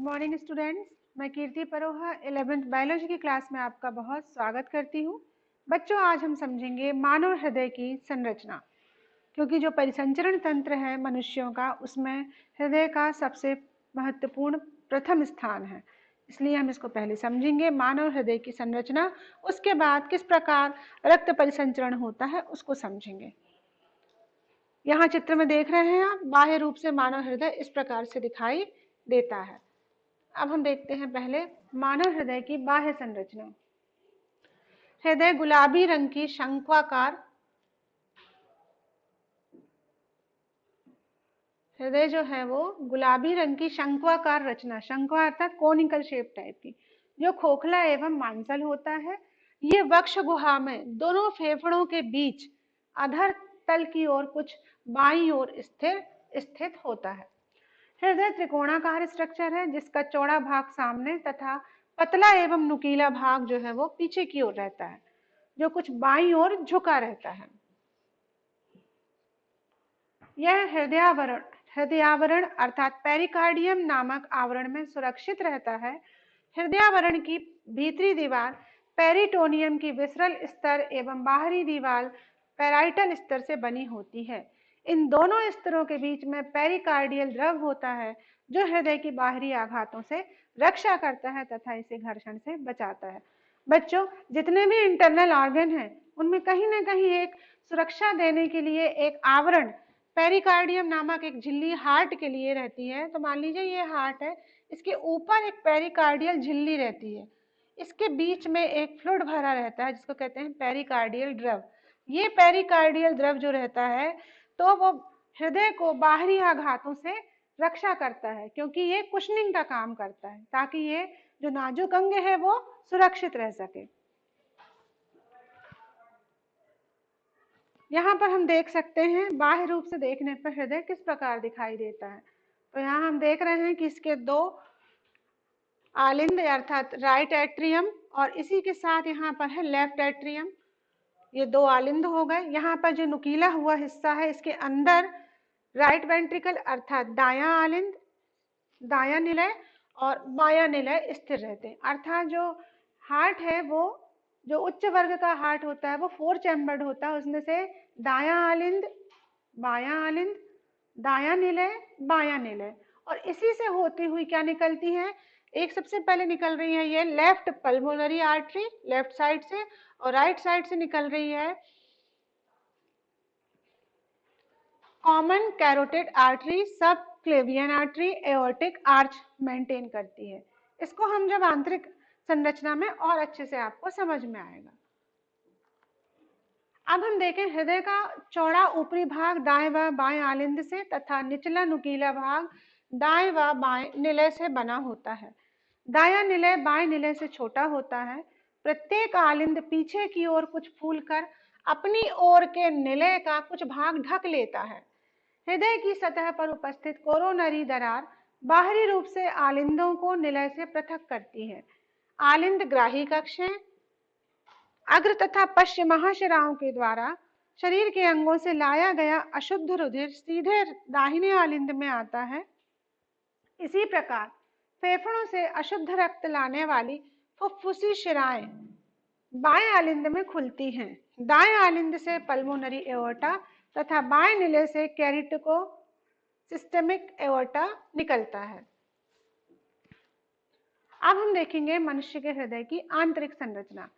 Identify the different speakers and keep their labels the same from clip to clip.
Speaker 1: Morning students, मैं कीर्ति Paroha 11th biology की class में आपका बहुत स्वागत करती हूँ। बच्चों, आज हम समझेंगे मानव हृदय की संरचना, क्योंकि जो परिसंचरण तंत्र है मनुष्यों का, उसमें हृदय का सबसे महत्वपूर्ण प्रथम स्थान है। इसलिए हम इसको पहले समझेंगे, मानव हृदय की संरचना। उसके बाद किस प्रकार रक्त परिसंचरण होता है उसको समझेंगे। यहाँ चित्र में देख रहे हैं आप, बाह्य रूप से मानव हृदय इस प्रकार से दिखाई देता है। अब हम देखते हैं पहले मानव हृदय की बाह्य संरचना। हृदय गुलाबी रंग की शंक्वाकार, हृदय जो है वो गुलाबी रंग की शंक्वाकार रचना, शंक्वा अर्थात कोनिकल शेप टाइप की, जो खोखला एवं मांसल होता है। ये वक्ष गुहा में दोनों फेफड़ों के बीच अधर तल की ओर कुछ बाईं ओर स्थित होता है। हृदय त्रिकोणाकार स्ट्रक्चर है, जिसका चौड़ा भाग सामने तथा पतला एवं नुकीला भाग जो है वो पीछे की ओर रहता है, जो कुछ बाईं ओर झुका रहता है। यह हृदयावरण अर्थात पेरिकार्डियम नामक आवरण में सुरक्षित रहता है। हृदयावरण की भीतरी दीवार पेरिटोनियम की विसरल स्तर एवं बाहरी दीवार पेराइटल स्तर से बनी होती है। इन दोनों स्तरों के बीच में पेरिकार्डियल द्रव होता है, जो हृदय की बाहरी आघातों से रक्षा करता है तथा इसे घर्षण से बचाता है। बच्चों, जितने भी इंटरनल ऑर्गन हैं, उनमें कहीं ना कहीं एक सुरक्षा देने के लिए एक आवरण पेरिकार्डियम नामक एक झिल्ली हार्ट के लिए रहती है। तो मान लीजिए ये हार्ट है, इसके ऊपर एक पेरिकार्डियल झिल्ली रहती है, इसके बीच में एक फ्लूइड भरा रहता है जिसको कहते हैं पेरिकार्डियल द्रव। ये पेरिकार्डियल द्रव जो रहता है, तो वो हृदय को बाहरी आघातों से रक्षा करता है, क्योंकि ये कुशनिंग का काम करता है, ताकि ये जो नाजुक अंग है वो सुरक्षित रह सके। यहाँ पर हम देख सकते हैं बाह्य रूप से देखने पर हृदय किस प्रकार दिखाई देता है। तो यहाँ हम देख रहे हैं कि इसके दो आलिंद अर्थात राइट एट्रियम और इसी के साथ यहाँ पर है लेफ्ट एट्रियम। ये दो आलिंद हो गए। यहाँ पर जो नुकीला हुआ हिस्सा है, इसके अंदर राइट वेंट्रिकल अर्थात दायां आलिंद, दायां निलय और बायां निलय स्थिर रहते हैं। अर्थात जो हार्ट है वो जो उच्च वर्ग का हार्ट होता है वो 4 चैम्बर्ड होता है। उसमें से दायां आलिंद, बायां आलिंद, दायां निलय, बायां निलय, और इसी से होती हुई क्या निकलती है, एक सबसे पहले निकल रही है ये left pulmonary artery left side से, और राइट साइड से निकल रही है कॉमन कैरोटिड आर्टरी, सब क्लेवियन आर्टरी, एओर्टिक आर्च मेंटेन करती है। इसको हम जब आंतरिक संरचना में और अच्छे से आपको समझ में आएगा। अब हम देखें हृदय का चौड़ा ऊपरी भाग दाएं व बाएं आलिंद से तथा निचला नुकीला भाग दाएं व बाएं निलय से बना होता है। दायां निलय बाएं निलय से छोटा होता है। प्रत्येक आलिंद पीछे की ओर कुछ फूलकर अपनी ओर के निलय का कुछ भाग ढक लेता है। हृदय की सतह पर उपस्थित कोरोनरी दरार बाहरी रूप से आलिंदों को निलय से पृथक करती है। आलिंद ग्राही कक्षें अग्र तथा पश्चिम महाशिराओं के द्वारा शरीर के अंगों से लाया गया अशुद्ध रुधिर सीधे दाहिने आलिंद में आता है। इसी प्रकार फेफड़ों से अशुद्ध रक्त लाने वाली फुफ्फुसी शिराएं बाएं आलिंद में खुलती हैं। दाएं आलिंद से पल्मोनरी एओर्टा तथा बाएं निलय से कैरिटिको सिस्टेमिक एओर्टा निकलता है। अब हम देखेंगे मनुष्य के हृदय की आंतरिक संरचना।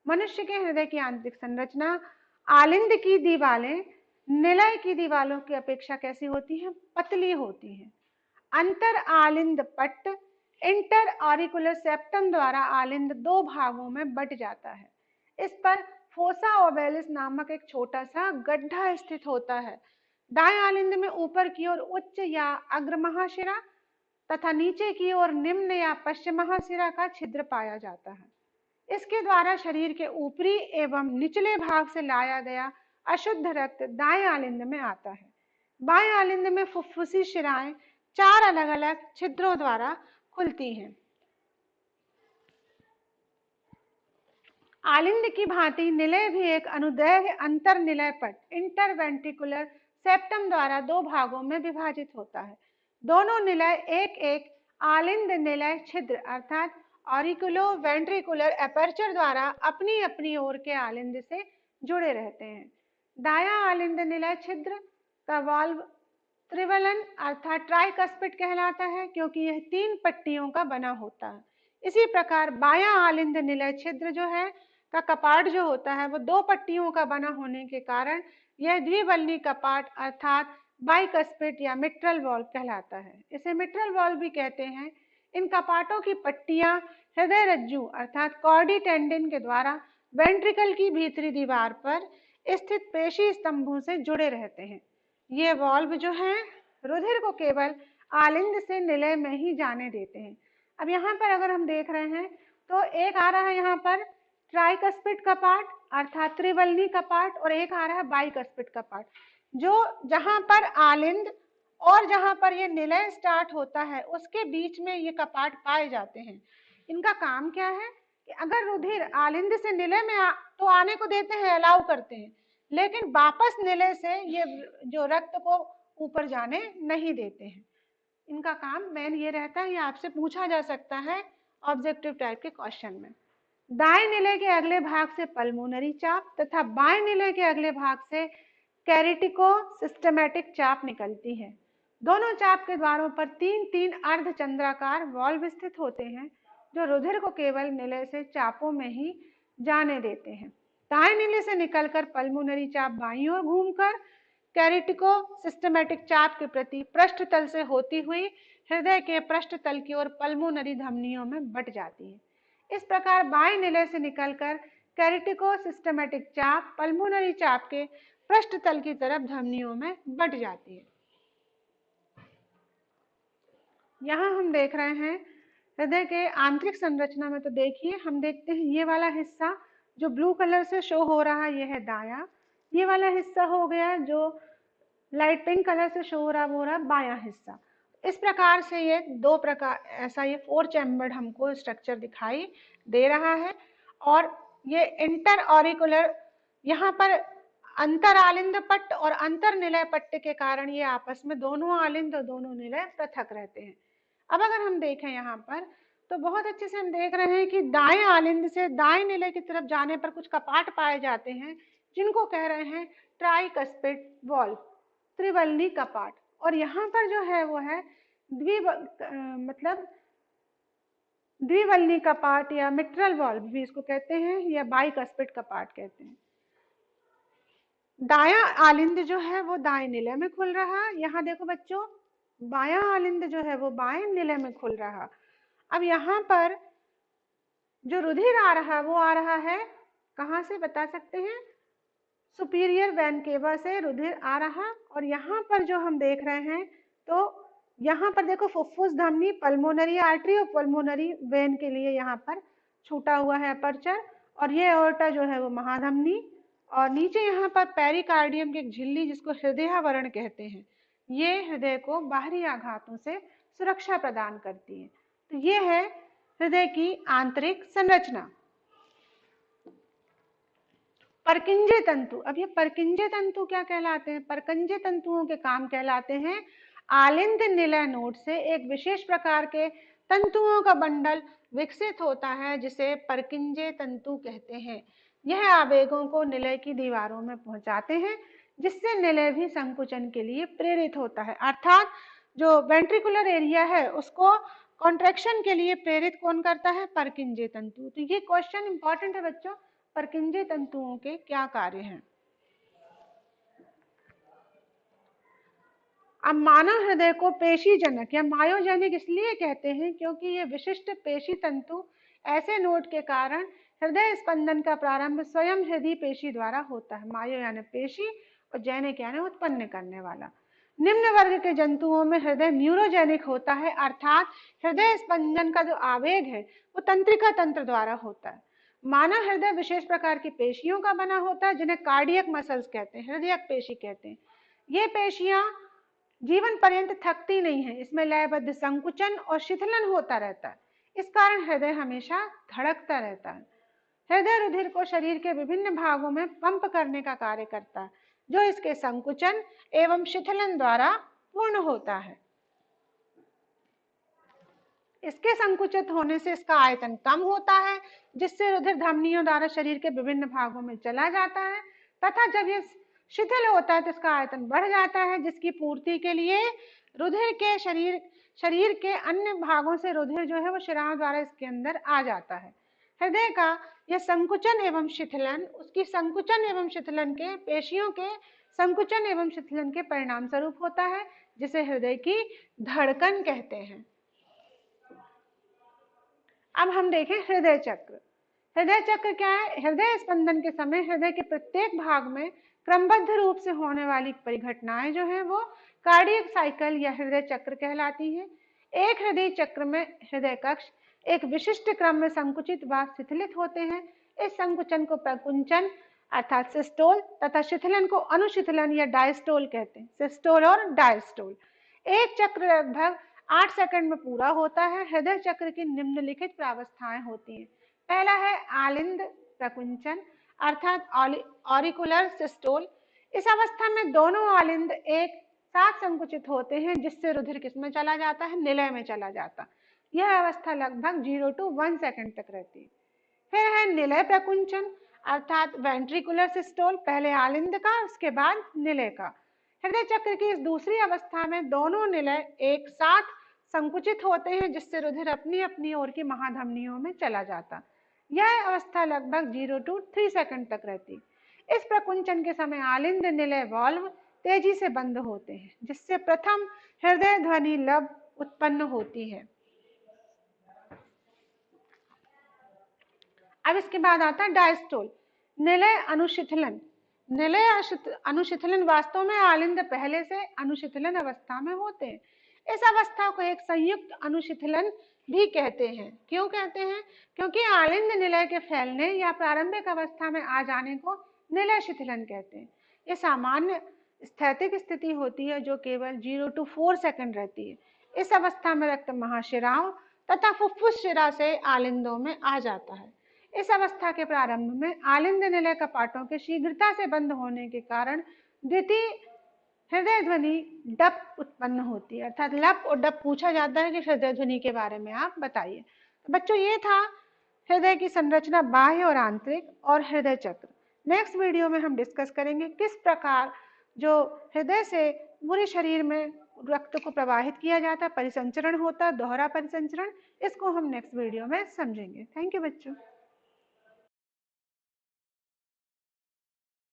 Speaker 1: मनुष्य के हृदय की आंतरिक संरचना, आलिंद की दीवारें निलय की दीवारों की अपेक्षा कैसी होती हैं, पतली होती हैं। अंतर आलिंद पट्ट इंटर ऑरिकुलर सेप्टम द्वारा आलिंद दो भागों में बट जाता है। इस पर फोसा ओवेलिस नामक एक छोटा सा गड्ढा स्थित होता है। दाएं आलिंद में ऊपर की ओर उच्च या अग्र महाशिरा तथा नीचे की ओर निम्न या पश्चिम महाशिरा का छिद्र पाया जाता है। इसके द्वारा शरीर के ऊपरी एवं निचले भाग से लाया गया अशुद्ध रक्त दाएं आलिंद में आता है। बाएं आलिंद में फुफ्फुसी शिराएं 4 अलग अलग छिद्रों द्वारा खुलती हैं। आलिंद की भांति निलय भी एक अनुदैर्घ्य अंतर निलय पट इंटरवेंट्रिकुलर सेप्टम द्वारा दो भागों में विभाजित होता है। दोनों निलय एक एक आलिंद निलय छिद्र अर्थात ऑरिकुलो वेंट्रिकुलर एपर्चर द्वारा अपनी अपनी ओर के आलिंद से जुड़े रहते हैं। दायां आलिंद निलय छिद्र का वाल्व त्रिवलन अर्थात ट्राइकस्पिड कहलाता है, क्योंकि यह 3 पट्टियों का बना होता है। इसी प्रकार बायां आलिंद निलय छिद्र जो है का कपाट जो होता है वो 2 पट्टियों का बना होने के कारण यह द्विवल्नी कपाट अर्थात बाइकस्पिड या मिट्रल वॉल्व कहलाता है। इसे मिट्रल वॉल्व भी कहते हैं। इन कपाटों की पट्टियां हृदय रज्जु अर्थात कॉर्डी टेंडिन के द्वारा वेंट्रिकल की भीतरी दीवार पर स्थित पेशी स्तंभों से जुड़े रहते हैं। ये वॉल्व जो है रुधिर को केवल आलिंद से निलय में ही जाने देते हैं। अब यहाँ पर अगर हम देख रहे हैं तो एक आ रहा है यहाँ पर ट्राइकस्पिड कपाट अर्थात त्रिवल्नी कपाट और एक आ रहा है बाइकस्पिड कपाट। जो जहां पर आलिंद और जहां पर ये निलय स्टार्ट होता है उसके बीच में ये कपाट पाए जाते हैं। इनका काम क्या है कि अगर रुधिर आलिंद से निलय में तो आने को देते हैं, अलाउ करते हैं, लेकिन वापस निलय से ये जो रक्त को ऊपर जाने नहीं देते हैं। इनका काम मेन ये रहता है, ये आपसे पूछा जा सकता है ऑब्जेक्टिव टाइप के क्वेश्चन में। दाएं निलय के अगले भाग से पल्मोनरी चाप तथा बाएं निलय के अगले भाग से कैरिटिको सिस्टमैटिक चाप निकलती है। दोनों चाप के द्वारों पर 3-3 अर्धचंद्राकार वॉल्व स्थित होते हैं जो रुधिर को केवल निलय से चापों में ही जाने देते हैं। दाएं निलय से निकलकर पल्मोनरी चाप बाईं ओर घूमकर कैरिटिको सिस्टमैटिक चाप के प्रति पृष्ठतल से होती हुई हृदय के पृष्ठतल की ओर पल्मोनरी धमनियों में बट जाती है। इस प्रकार बाएं निलय से निकलकर कैरिटिको सिस्टमैटिक चाप पल्मोनरी चाप के पृष्ठतल की तरफ धमनियों में बट जाती है। यहाँ हम देख रहे हैं हृदय के आंतरिक संरचना में, तो देखिए हम देखते हैं ये वाला हिस्सा जो ब्लू कलर से शो हो रहा है ये है दायां, ये वाला हिस्सा हो गया जो लाइट पिंक कलर से शो हो रहा वो रहा बायां हिस्सा। इस प्रकार से ये 2 प्रकार ऐसा ये 4 चैम्बर्ड हमको स्ट्रक्चर दिखाई दे रहा है। और ये इंटर ऑरिकुलर यहाँ पर अंतर आलिंद पट्ट और अंतर निलय पट्ट के कारण ये आपस में दोनों आलिंद और दोनों निलय पृथक रहते हैं। अब अगर हम देखें यहाँ पर तो बहुत अच्छे से हम देख रहे हैं कि दाएं आलिंद से दाएं निलय की तरफ जाने पर कुछ कपाट पाए जाते हैं जिनको कह रहे हैं ट्राइकस्पिड वॉल्व, त्रिवल्नी कपाट। और यहाँ पर जो है वो है द्विवल्नी कपाट या मिट्रल वॉल्व भी इसको कहते हैं या बाइकस्पिड कपाट कहते हैं। दायां आलिंद जो है वो दाएं निलय में खुल रहा है। यहाँ देखो बच्चों, बायां आलिंद जो है वो बाएं निलय में खुल रहा। अब यहाँ पर जो रुधिर आ रहा है वो आ रहा है कहाँ से बता सकते हैं? सुपीरियर वेन केवा से रुधिर आ रहा। और यहाँ पर जो हम देख रहे हैं तो यहाँ पर देखो फुफ्फुस धमनी पल्मोनरी आर्टरी और पल्मोनरी वेन के लिए यहाँ पर छूटा हुआ है अपर्चर, और ये एओर्टा जो है वो महाधमनी, और नीचे यहाँ पर पेरिकार्डियम की एक झिल्ली जिसको हृदयावरण कहते हैं, ये हृदय को बाहरी आघातों से सुरक्षा प्रदान करती है। तो ये है हृदय की आंतरिक संरचना। परकिंजे तंतु, अब ये परकिंजे तंतु क्या कहलाते हैं? परकिंजे तंतुओं के काम कहलाते हैं आलिंद निलय नोड से एक विशेष प्रकार के तंतुओं का बंडल विकसित होता है जिसे परकिंजे तंतु कहते हैं। यह आवेगों को निलय की दीवारों में पहुंचाते हैं जिससे निलय भी संकुचन के लिए प्रेरित होता है। अर्थात जो वेंट्रिकुलर एरिया है उसको कॉन्ट्रैक्शन के लिए प्रेरित कौन करता है? परकिंजे तंतु। तो ये क्वेश्चन इंपॉर्टेंट है बच्चों, परकिंजे तंतुओं के क्या कार्य हैं। अब मानव हृदय को पेशीजनक या मायोजेनिक इसलिए कहते हैं क्योंकि ये विशिष्ट पेशी तंतु ऐसे नोड के कारण हृदय स्पंदन का प्रारंभ स्वयं हृदय पेशी द्वारा होता है। मायो यानी पेशी और जैनिक यानी उत्पन्न करने वाला। निम्न वर्ग के जंतुओं में हृदय न्यूरोजेनिक होता है, अर्थात हृदय स्पंदन का जो आवेग है वो तंत्रिका तंत्र द्वारा होता है। मानव हृदय विशेष प्रकार की पेशियों का बना होता है जिन्हें कार्डियक मसल्स कहते हैं, हृदयक पेशी कहते हैं। ये पेशियां जीवन पर्यंत थकती नहीं है, इसमें लयबद्ध संकुचन और शिथिलन होता रहता है। इस कारण हृदय हमेशा धड़कता रहता है। हृदय रुधिर को शरीर के विभिन्न भागों में पंप करने का कार्य करता है जो इसके संकुचन एवं शिथिलन द्वारा पूर्ण होता है। इसके संकुचित होने से इसका आयतन कम होता है, जिससे रुधिर धमनियों द्वारा शरीर के विभिन्न भागों में चला जाता है, तथा जब ये शिथिल होता है तो इसका आयतन बढ़ जाता है, जिसकी पूर्ति के लिए रुधिर के शरीर के अन्य भागों से रुधिर जो है वो शिराओं द्वारा इसके अंदर आ जाता है। हृदय का यह संकुचन एवं शिथिलन उसकी संकुचन एवं शिथिलन के पेशियों के संकुचन एवं शिथिलन के परिणाम स्वरूप होता है, जिसे हृदय की धड़कन कहते हैं। अब हम देखें हृदय चक्र। हृदय चक्र क्या है? हृदय स्पंदन के समय हृदय के प्रत्येक भाग में क्रमबद्ध रूप से होने वाली परिघटनाएं जो है वो कार्डियक साइकिल या हृदय चक्र कहलाती है। एक हृदय चक्र में हृदय कक्ष एक विशिष्ट क्रम में संकुचित व शिथिलित होते हैं। इस संकुचन को प्रकुंचन अर्थात सिस्टोल तथा शिथिलन को अनुशिथिलन या डायस्टोल कहते हैं। सिस्टोल और डायस्टोल। एक चक्र लगभग 8 सेकंड में पूरा होता है। हृदय चक्र की निम्नलिखित प्रावस्थाएं होती हैं। पहला है आलिंद प्रकुंचन अर्थात ऑरिकुलर सिस्टोल। इस अवस्था में दोनों आलिंद एक साथ संकुचित होते हैं, जिससे रुधिर किसमें चला जाता है? निलय में चला जाता। यह अवस्था लगभग 0 to 1 सेकंड तक रहती है। फिर है निलय प्रकुंचन अर्थात वेंट्रिकुलर सिस्टोल। पहले आलिंद का उसके बाद निलय का। हृदय चक्र की इस दूसरी अवस्था में दोनों निलय एक साथ संकुचित होते हैं, जिससे रुधिर अपनी अपनी ओर की महाधमनियों में चला जाता। यह अवस्था लगभग 0 to 3 सेकंड तक रहती। इस प्रकुंचन के समय आलिंद निलय वाल्व तेजी से बंद होते हैं, जिससे प्रथम हृदय ध्वनि लब उत्पन्न होती है। अब इसके बाद आता है डायस्टोल निलय अनुशिथिलन। निलय अनुशिथिलन वास्तव में आलिंद पहले से अनुशिथिलन अवस्था में होते हैं। इस अवस्था को एक संयुक्त अनुशिथिलन भी कहते हैं। क्यों कहते हैं? क्योंकि आलिंद निलय के फैलने या प्रारंभिक अवस्था में आ जाने को निलय शिथिलन कहते हैं। ये सामान्य स्थैतिक स्थिति होती है जो केवल 0 to 4 सेकंड रहती है। इस अवस्था में रक्त महाशिराओं तथा फुफ्फुस शिरा से आलिंदों में आ जाता है। इस अवस्था के प्रारंभ में आलिंद निलय कपाटों के शीघ्रता से बंद होने के कारण द्वितीय हृदय ध्वनि डप उत्पन्न होती है। अर्थात लप और डप पूछा जाता है कि हृदय ध्वनि के बारे में आप बताइए। तो बच्चों ये था हृदय की संरचना बाह्य और आंतरिक और हृदय चक्र। नेक्स्ट वीडियो में हम डिस्कस करेंगे किस प्रकार जो हृदय से पूरे शरीर में रक्त को प्रवाहित किया जाता है, परिसंचरण होता है, दोहरा परिसंचरण। इसको हम नेक्स्ट वीडियो में समझेंगे। थैंक यू बच्चों।